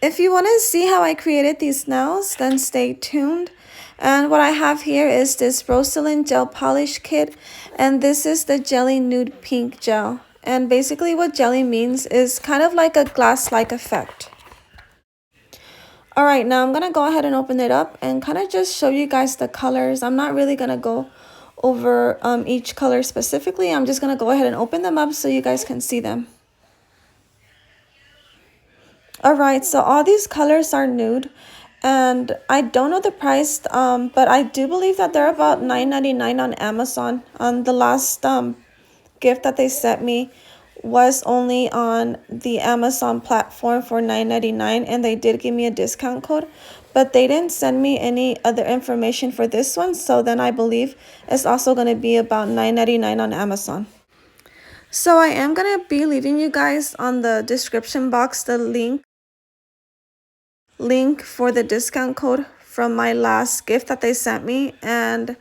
If you want to see how I created these nails, then stay tuned. And what I have here is this Rosalind gel polish kit, and this is the Jelly Nude Pink gel. And basically what jelly means is kind of like a glass-like effect. Alright, now I'm going to go ahead and open it up and kind of just show you guys the colors. I'm not really going to go over each color specifically. I'm just going to go ahead and open them up so you guys can see them. Alright, so all these colors are nude, and I don't know the price, but I do believe that they're about $9.99 on Amazon. The last gift that they sent me was only on the Amazon platform for $9.99, and they did give me a discount code, but they didn't send me any other information for this one, so then I believe it's also going to be about $9.99 on Amazon. So I am going to be leaving you guys on the description box the link for the discount code from my last gift that they sent me. And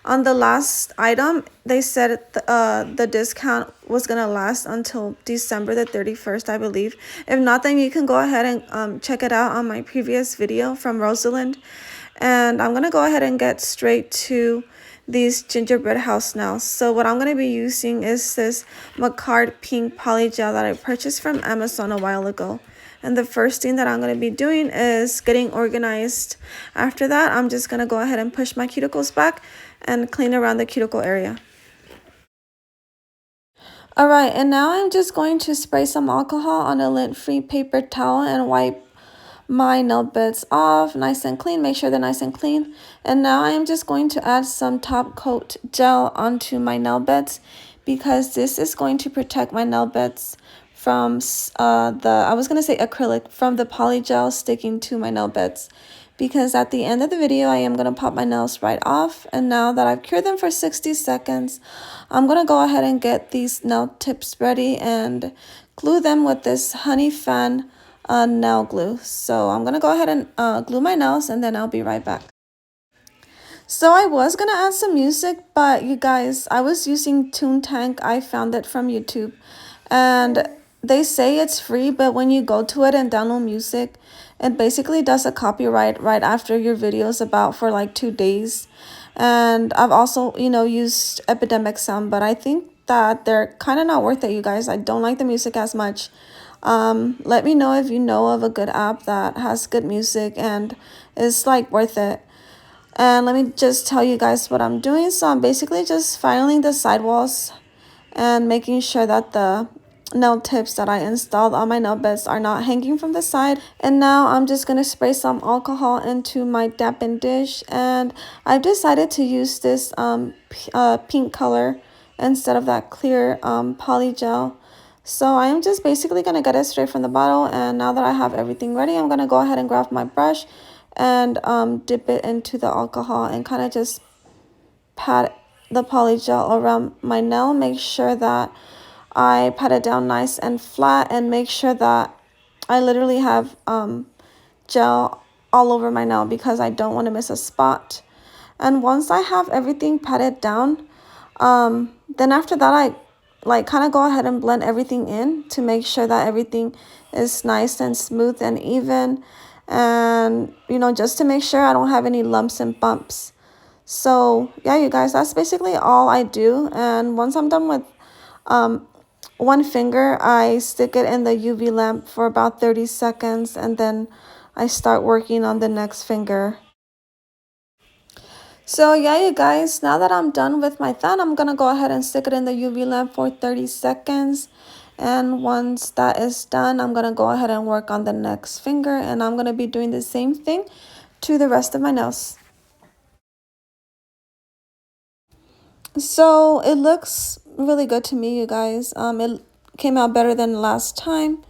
on the last item, they said the discount was gonna last until December the 31st, I believe. If not, then you can go ahead and check it out on my previous video from Rosalind. And I'm gonna go ahead and get straight to these gingerbread house nails. So what I'm going to be using is this Macard pink PolyGel that I purchased from Amazon a while ago. And the first thing that I'm going to be doing is getting organized. After that, I'm just going to go ahead and push my cuticles back and clean around the cuticle area. Alright, and now I'm just going to spray some alcohol on a lint-free paper towel and wipe my nail beds off nice and clean. Make sure they're nice and clean. And now I am just going to add some top coat gel onto my nail beds, because this is going to protect my nail beds from I was going to say acrylic, from the PolyGel sticking to my nail beds. Because at the end of the video, I am going to pop my nails right off. And now that I've cured them for 60 seconds, I'm going to go ahead and get these nail tips ready and glue them with this honey fan nail glue. So I'm going to go ahead and glue my nails, and then I'll be right back. So I was going to add some music, but you guys, I was using Tank. I found it from YouTube. And they say it's free, but when you go to it and download music, it basically does a copyright right after your video is about for like 2 days. And I've also, used Epidemic Sound, but I think that they're kind of not worth it, you guys. I don't like the music as much. Let me know if you know of a good app that has good music and is like worth it. And let me just tell you guys what I'm doing. So I'm basically just filing the sidewalls and making sure that the nail tips that I installed on my nail beds are not hanging from the side. And now I'm just going to spray some alcohol into my dampened dish, and I've decided to use this pink color instead of that clear PolyGel. So I am just basically going to get it straight from the bottle. And now that I have everything ready, I'm going to go ahead and grab my brush and dip it into the alcohol and kind of just pat the PolyGel around my nail. Make sure that I pat it down nice and flat, and make sure that I literally have gel all over my nail, because I don't want to miss a spot. And once I have everything patted down, then after that I kind of go ahead and blend everything in to make sure that everything is nice and smooth and even, and just to make sure I don't have any lumps and bumps. So yeah, you guys, that's basically all I do. And once I'm done with one finger, I stick it in the UV lamp for about 30 seconds, and then I start working on the next finger. So yeah, you guys, now that I'm done with my thumb, I'm gonna go ahead and stick it in the UV lamp for 30 seconds. And once that is done, I'm gonna go ahead and work on the next finger, and I'm gonna be doing the same thing to the rest of my nails. So it looks really good to me, you guys. It came out better than last time.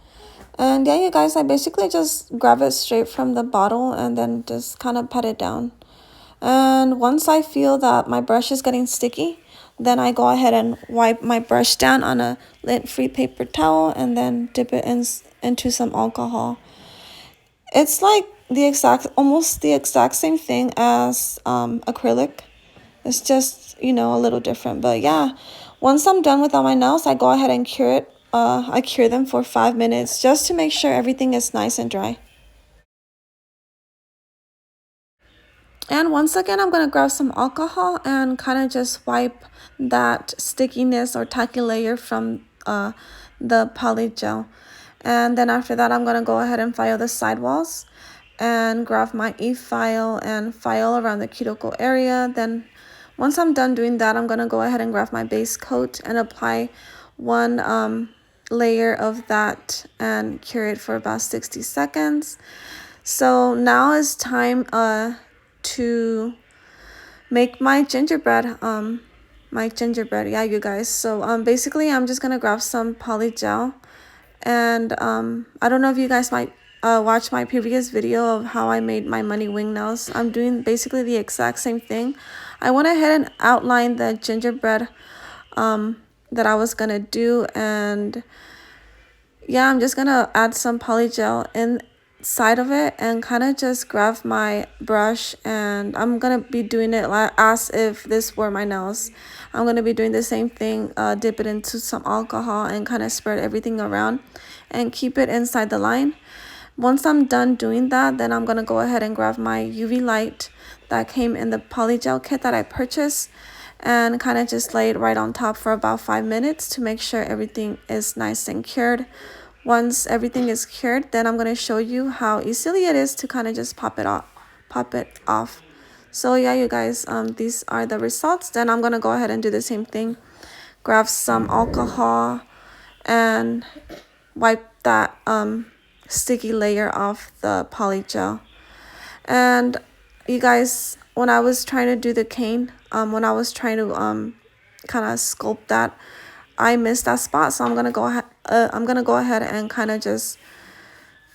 And yeah, you guys, I basically just grab it straight from the bottle and then just kind of pat it down. And once I feel that my brush is getting sticky, then I go ahead and wipe my brush down on a lint-free paper towel and then dip it into some alcohol. It's like almost the exact same thing as acrylic. It's just, a little different. But yeah, once I'm done with all my nails, I go ahead and cure it. I cure them for 5 minutes just to make sure everything is nice and dry. And once again, I'm going to grab some alcohol and kind of just wipe that stickiness or tacky layer from the PolyGel. And then after that, I'm going to go ahead and file the sidewalls and grab my e-file and file around the cuticle area. Then once I'm done doing that, I'm going to go ahead and grab my base coat and apply one layer of that and cure it for about 60 seconds. So now it's time to make my gingerbread. Yeah, you guys. So basically I'm just gonna grab some PolyGel, and I don't know if you guys might watch my previous video of how I made my money wing nails. I'm doing basically the exact same thing. I went ahead and outlined the gingerbread that I was gonna do, and yeah, I'm just gonna add some PolyGel inside of it and kind of just grab my brush, and I'm gonna be doing it as if this were my nails. I'm gonna be doing the same thing, dip it into some alcohol and kind of spread everything around and keep it inside the line. Once I'm done doing that, then I'm gonna go ahead and grab my UV light that came in the PolyGel kit that I purchased and kind of just lay it right on top for about 5 minutes to make sure everything is nice and cured. Once everything is cured, then I'm going to show you how easily it is to kind of just pop it off. So yeah, you guys, these are the results. Then I'm going to go ahead and do the same thing. Grab some alcohol and wipe that sticky layer off the PolyGel. And you guys, when I was trying to do the cane, when I was trying to kind of sculpt that, I missed that spot. So I'm gonna go ahead and kind of just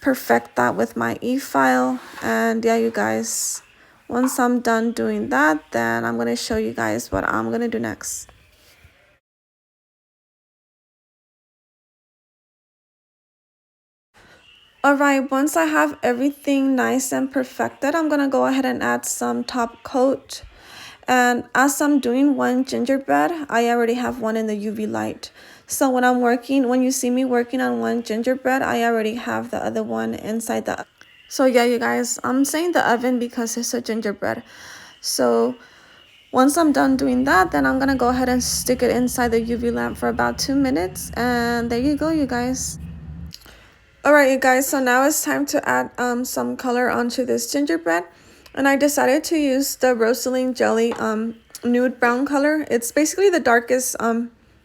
perfect that with my e-file. And yeah, you guys, once I'm done doing that, then I'm gonna show you guys what I'm gonna do next. Alright, once I have everything nice and perfected, I'm gonna go ahead and add some top coat. And as I'm doing one gingerbread, I already have one in the UV light. So when you see me working on one gingerbread, I already have the other one inside the. So yeah, you guys, I'm saying the oven because it's a gingerbread. So once I'm done doing that, then I'm gonna go ahead and stick it inside the UV lamp for about 2 minutes. And there you go, you guys. Alright, you guys, so now it's time to add some color onto this gingerbread. And I decided to use the Rosalind Jelly nude brown color. It's basically the darkest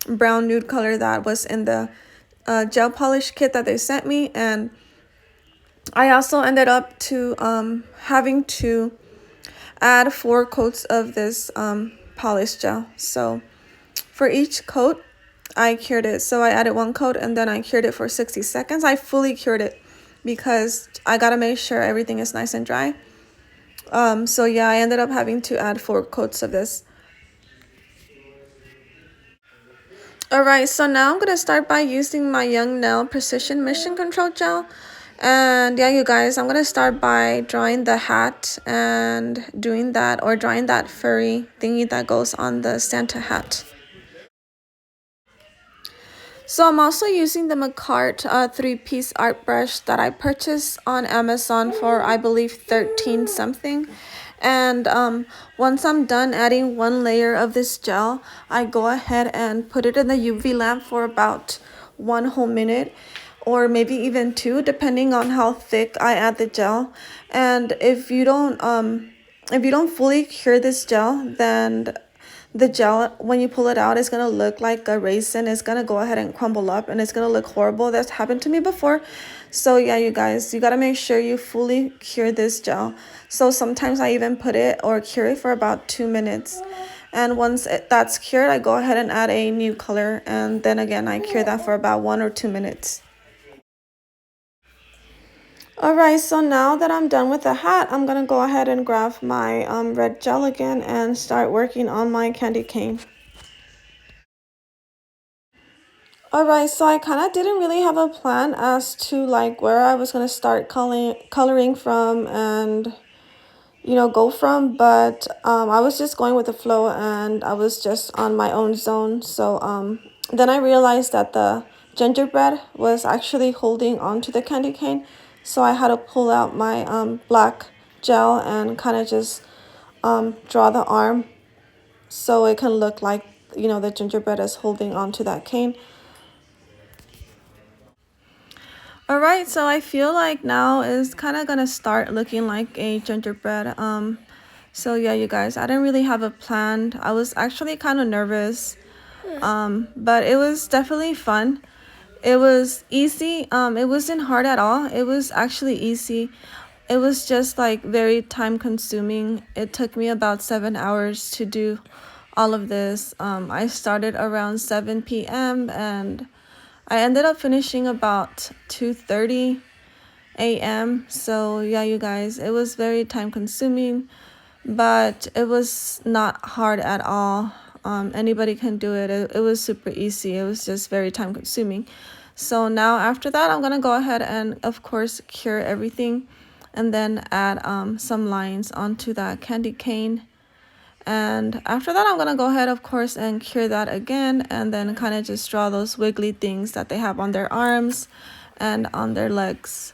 brown nude color that was in the gel polish kit that they sent me. And I also ended up having to add 4 coats of this polish gel. So for each coat, I cured it. So I added 1 coat and then I cured it for 60 seconds. I fully cured it because I gotta make sure everything is nice and dry. So yeah, I ended up having to add 4 coats of this. Alright, so now I'm gonna start by using my Young Nail Precision Mission Control Gel. And yeah, you guys, I'm gonna start by drawing the hat and drawing that furry thingy that goes on the Santa hat. So I'm also using the McCart 3-piece art brush that I purchased on Amazon for, I believe, 13 something. And once I'm done adding 1 layer of this gel, I go ahead and put it in the UV lamp for about 1 whole minute, or maybe even 2, depending on how thick I add the gel. And if you don't fully cure this gel, then the gel, when you pull it out, is going to look like a raisin. It's going to go ahead and crumble up and it's going to look horrible. That's happened to me before. So yeah, you guys, you got to make sure you fully cure this gel. So sometimes I even put it or cure it for about 2 minutes. And once that's cured, I go ahead and add a new color. And then again, I cure that for about 1 or 2 minutes. Alright, so now that I'm done with the hat, I'm going to go ahead and grab my red gel again and start working on my candy cane. Alright, so I kind of didn't really have a plan as to like where I was going to start coloring from and go from, but I was just going with the flow and I was just on my own zone. So then I realized that the gingerbread was actually holding onto the candy cane. So I had to pull out my black gel and kind of just draw the arm so it can look like, you know, the gingerbread is holding onto that cane. Alright, so I feel like now is kind of gonna start looking like a gingerbread. So yeah, you guys, I didn't really have a plan. I was actually kind of nervous, but it was definitely fun. It was easy. It wasn't hard at all. It was actually easy. It was just like very time consuming. It took me about 7 hours to do all of this. I started around 7 p.m. and I ended up finishing about 2:30 a.m. So yeah, you guys, it was very time consuming, but it was not hard at all. Anybody can do it. It was super easy. It was just very time consuming. So now after that, I'm gonna go ahead and of course cure everything and then add some lines onto that candy cane. And after that, I'm gonna go ahead, of course, and cure that again, and then kind of just draw those wiggly things that they have on their arms and on their legs.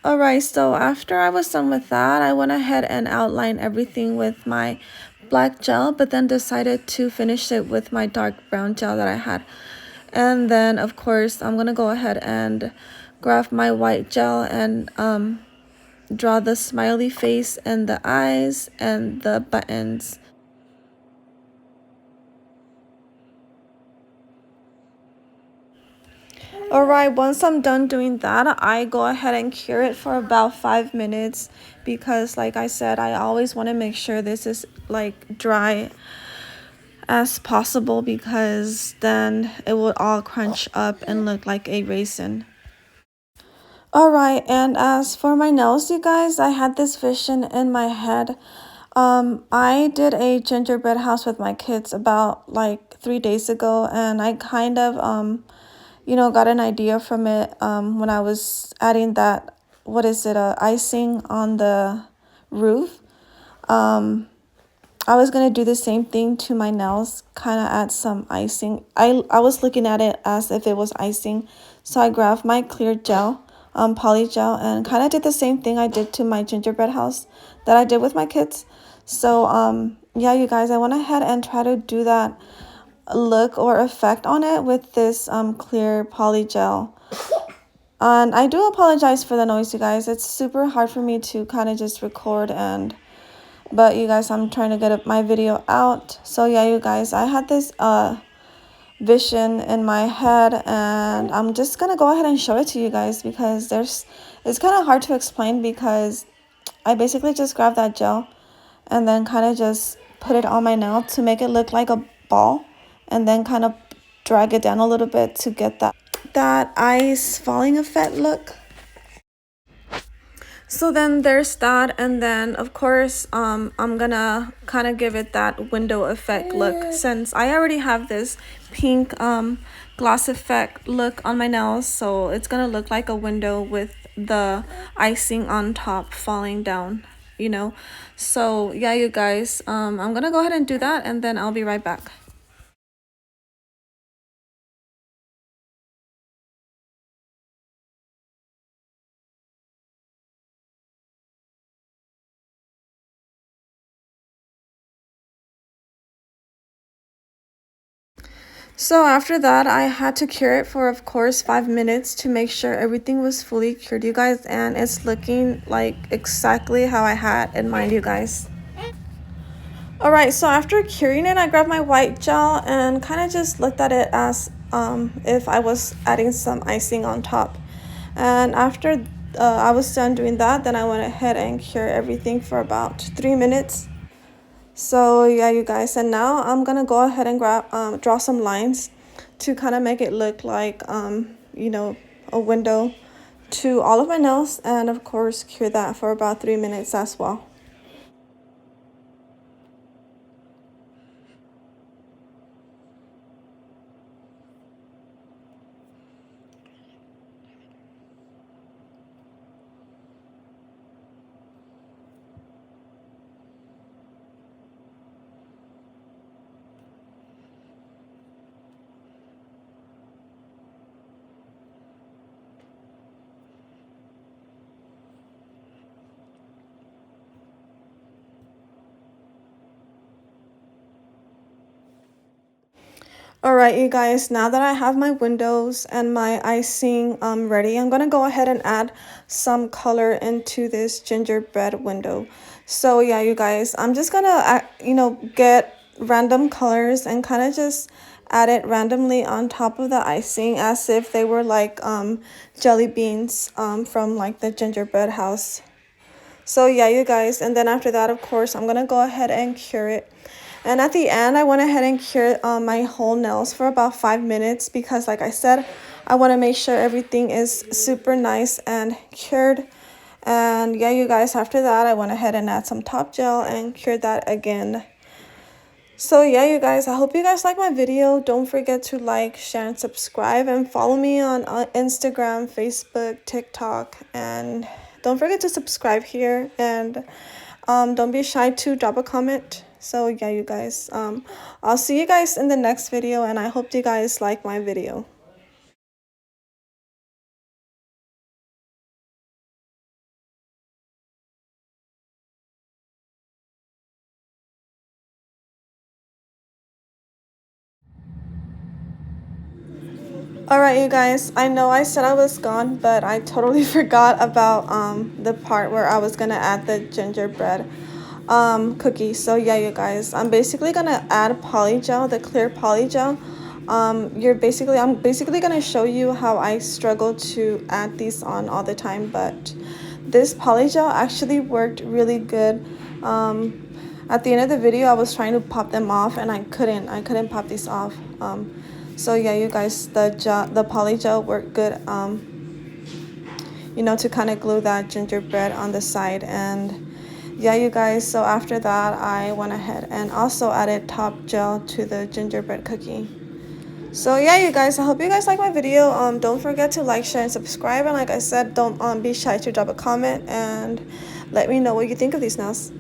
Alright, so after I was done with that, I went ahead and outlined everything with my black gel, but then decided to finish it with my dark brown gel that I had. And then, of course, I'm gonna go ahead and grab my white gel and draw the smiley face and the eyes and the buttons. Alright, once I'm done doing that, I go ahead and cure it for about 5 minutes because like I said, I always want to make sure this is like dry as possible because then it will all crunch up and look like a raisin. Alright, and as for my nails, you guys, I had this vision in my head. I did a gingerbread house with my kids about like 3 days ago, and I kind of you know, got an idea from it when I was adding that, what is it, icing on the roof. I was gonna do the same thing to my nails, kind of add some icing. I was looking at it as if it was icing, so I grabbed my clear gel, PolyGel, and kind of did the same thing I did to my gingerbread house that I did with my kids. So yeah, you guys, I went ahead and try to do that look or effect on it with this clear PolyGel. And I do apologize for the noise, you guys. It's super hard for me to kind of just record, and but you guys, I'm trying to get my video out. So yeah, you guys, I had this vision in my head, and I'm just gonna go ahead and show it to you guys because it's kind of hard to explain because I basically just grabbed that gel and then kind of just put it on my nail to make it look like a ball, and then kind of drag it down a little bit to get that ice falling effect look. So then there's that, and then of course I'm gonna kind of give it that window effect look since I already have this pink gloss effect look on my nails, so it's gonna look like a window with the icing on top falling down, you know. So yeah, you guys, I'm gonna go ahead and do that, and then I'll be right back. So after that, I had to cure it for, of course, 5 minutes to make sure everything was fully cured, you guys, and it's looking like exactly how I had in mind, you guys. Alright, so after curing it, I grabbed my white gel and kind of just looked at it as if I was adding some icing on top. And after I was done doing that, then I went ahead and cured everything for about 3 minutes. So yeah, you guys, and now I'm gonna go ahead and draw some lines to kind of make it look like you know, a window to all of my nails, and of course cure that for about 3 minutes as well. Alright, you guys, now that I have my windows and my icing ready, I'm gonna go ahead and add some color into this gingerbread window. So yeah, you guys, I'm just gonna get random colors and kind of just add it randomly on top of the icing as if they were like jelly beans from like the gingerbread house. So yeah, you guys, and then after that, of course, I'm gonna go ahead and cure it. And at the end, I went ahead and cured my whole nails for about 5 minutes because, like I said, I want to make sure everything is super nice and cured. And yeah, you guys, after that, I went ahead and add some top gel and cured that again. So yeah, you guys, I hope you guys like my video. Don't forget to like, share, and subscribe, and follow me on Instagram, Facebook, TikTok, and don't forget to subscribe here, and don't be shy to drop a comment. So yeah, you guys, I'll see you guys in the next video, and I hope you guys like my video. Alright, you guys, I know I said I was gone, but I totally forgot about the part where I was gonna add the gingerbread cookie. So yeah, you guys, I'm basically gonna add PolyGel, the clear PolyGel. I'm basically gonna show you how I struggle to add these on all the time, but this PolyGel actually worked really good. At the end of the video, I was trying to pop them off and I couldn't pop these off. So yeah, you guys, the PolyGel worked good, to kind of glue that gingerbread on the side. And yeah, you guys, so after that, I went ahead and also added top gel to the gingerbread cookie. So yeah, you guys, I hope you guys like my video. Don't forget to like, share, and subscribe. And like I said, don't be shy to drop a comment and let me know what you think of these nails.